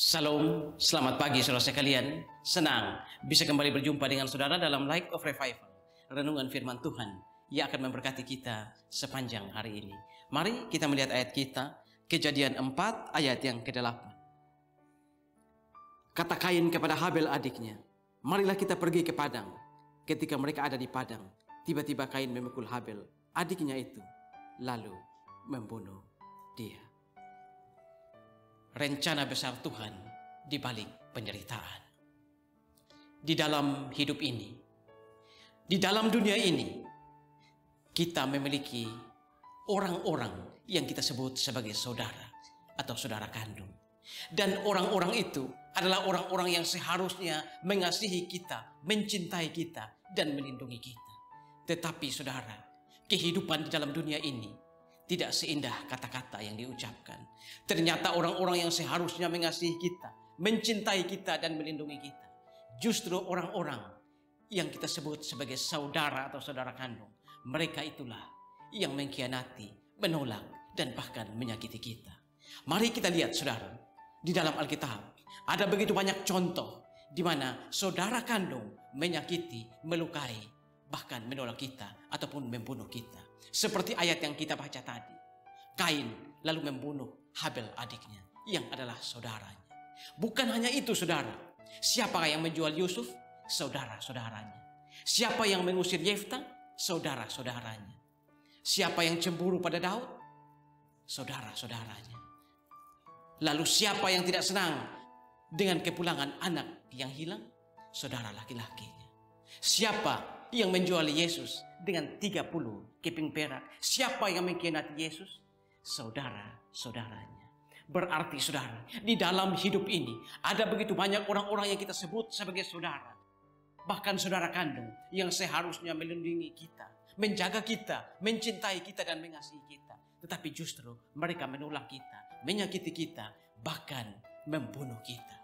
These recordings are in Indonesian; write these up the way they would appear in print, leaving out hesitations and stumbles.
Salam, selamat pagi saudara sekalian. Senang bisa kembali berjumpa dengan saudara dalam Light of Revival, renungan firman Tuhan yang akan memberkati kita sepanjang hari ini. Mari kita melihat ayat kita, Kejadian 4 ayat yang ke-8. Kata Kain kepada Habel adiknya, marilah kita pergi ke padang. Ketika mereka ada di padang, tiba-tiba Kain memukul Habel, adiknya itu, lalu membunuh dia. Rencana besar Tuhan di balik penderitaan. Di dalam hidup ini, di dalam dunia ini, kita memiliki orang-orang yang kita sebut sebagai saudara atau saudara kandung. Dan orang-orang itu adalah orang-orang yang seharusnya mengasihi kita, mencintai kita, dan melindungi kita. Tetapi saudara, kehidupan di dalam dunia ini tidak seindah kata-kata yang diucapkan. Ternyata orang-orang yang seharusnya mengasihi kita, mencintai kita, dan melindungi kita, justru orang-orang yang kita sebut sebagai saudara atau saudara kandung. Mereka itulah yang mengkhianati, menolak, dan bahkan menyakiti kita. Mari kita lihat saudara, di dalam Alkitab ada begitu banyak contoh di mana saudara kandung menyakiti, melukai, bahkan menolak kita ataupun membunuh kita. Seperti ayat yang kita baca tadi. Kain lalu membunuh Habel adiknya yang adalah saudaranya. Bukan hanya itu saudara. Siapa yang menjual Yusuf? Saudara-saudaranya. Siapa yang mengusir Yefta? Saudara-saudaranya. Siapa yang cemburu pada Daud? Saudara-saudaranya. Lalu siapa yang tidak senang dengan kepulangan anak yang hilang? Saudara laki-lakinya. Siapa yang menjual Yesus dengan 30 keping perak? Siapa yang mengkhianati Yesus? Saudara-saudaranya. Berarti saudara, di dalam hidup ini ada begitu banyak orang-orang yang kita sebut sebagai saudara. Bahkan saudara kandung yang seharusnya melindungi kita, menjaga kita, mencintai kita, dan mengasihi kita. Tetapi justru mereka menolak kita, menyakiti kita, bahkan membunuh kita.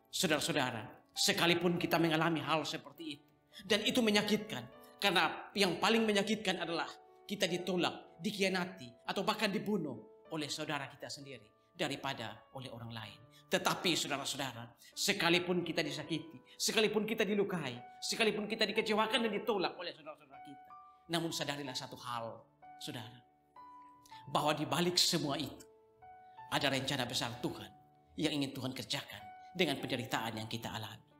Saudara-saudara, sekalipun kita mengalami hal seperti itu, dan itu menyakitkan, karena yang paling menyakitkan adalah kita ditolak, dikhianati, atau bahkan dibunuh oleh saudara kita sendiri daripada oleh orang lain. Tetapi saudara-saudara, sekalipun kita disakiti, sekalipun kita dilukai, sekalipun kita dikecewakan dan ditolak oleh saudara-saudara kita, namun sadarilah satu hal, saudara, bahwa di balik semua itu ada rencana besar Tuhan yang ingin Tuhan kerjakan dengan penderitaan yang kita alami.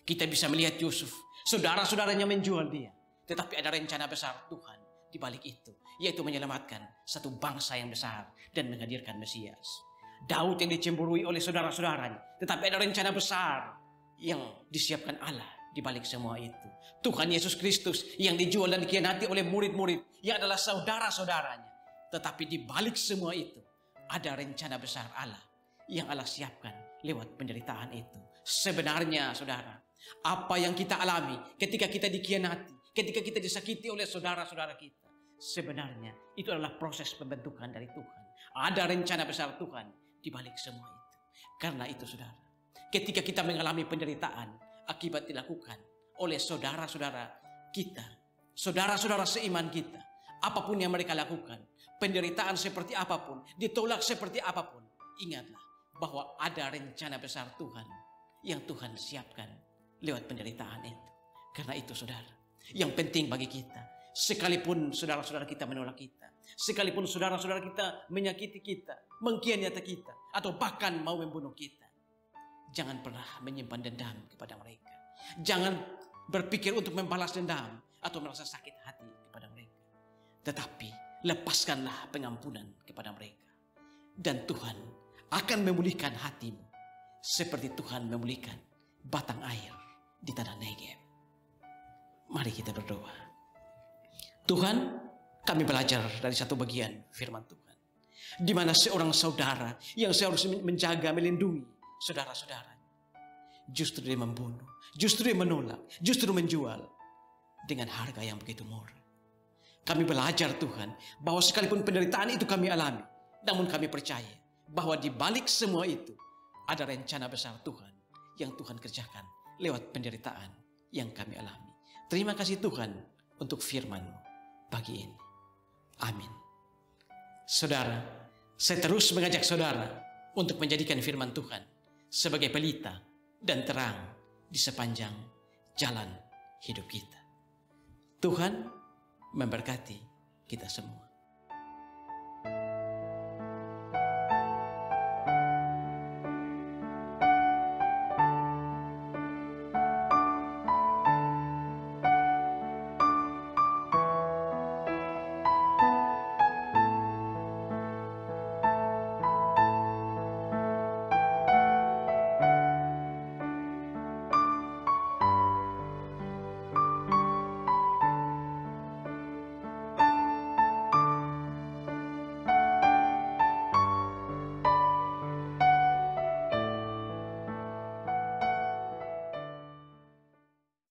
Kita bisa melihat Yusuf, saudara-saudaranya menjual dia. Tetapi ada rencana besar Tuhan di balik itu, yaitu menyelamatkan satu bangsa yang besar dan menghadirkan Mesias. Daud yang dicemburui oleh saudara-saudaranya, tetapi ada rencana besar yang disiapkan Allah di balik semua itu. Tuhan Yesus Kristus yang dijual dan dikhianati oleh murid-murid yang adalah saudara-saudaranya. Tetapi di balik semua itu ada rencana besar Allah yang Allah siapkan lewat penderitaan itu. Sebenarnya saudara, apa yang kita alami ketika kita dikhianati, ketika kita disakiti oleh saudara-saudara kita, sebenarnya itu adalah proses pembentukan dari Tuhan. Ada rencana besar Tuhan di balik semua itu. Karena itu saudara, ketika kita mengalami penderitaan akibat dilakukan oleh saudara-saudara kita, saudara-saudara seiman kita, apapun yang mereka lakukan, penderitaan seperti apapun, ditolak seperti apapun, ingatlah bahwa ada rencana besar Tuhan yang Tuhan siapkan lewat penderitaan itu. Karena itu saudara, yang penting bagi kita, sekalipun saudara-saudara kita menolak kita, sekalipun saudara-saudara kita menyakiti kita, mengkhianati kita, atau bahkan mau membunuh kita, jangan pernah menyimpan dendam kepada mereka. Jangan berpikir untuk membalas dendam atau merasa sakit hati kepada mereka. Tetapi lepaskanlah pengampunan kepada mereka. Dan Tuhan akan memulihkan hatimu seperti Tuhan memulihkan batang air di tanah Negev. Mari kita berdoa. Tuhan, kami belajar dari satu bagian firman Tuhan, di mana seorang saudara yang seharusnya menjaga, melindungi saudara-saudaranya, justru dia membunuh, justru dia menolak, justru menjual dengan harga yang begitu murah. Kami belajar Tuhan, bahwa sekalipun penderitaan itu kami alami, namun kami percaya bahwa di balik semua itu ada rencana besar Tuhan yang Tuhan kerjakan lewat penderitaan yang kami alami. Terima kasih Tuhan untuk firman-Mu pagi ini. Amin. Saudara, saya terus mengajak saudara untuk menjadikan firman Tuhan sebagai pelita dan terang di sepanjang jalan hidup kita. Tuhan memberkati kita semua.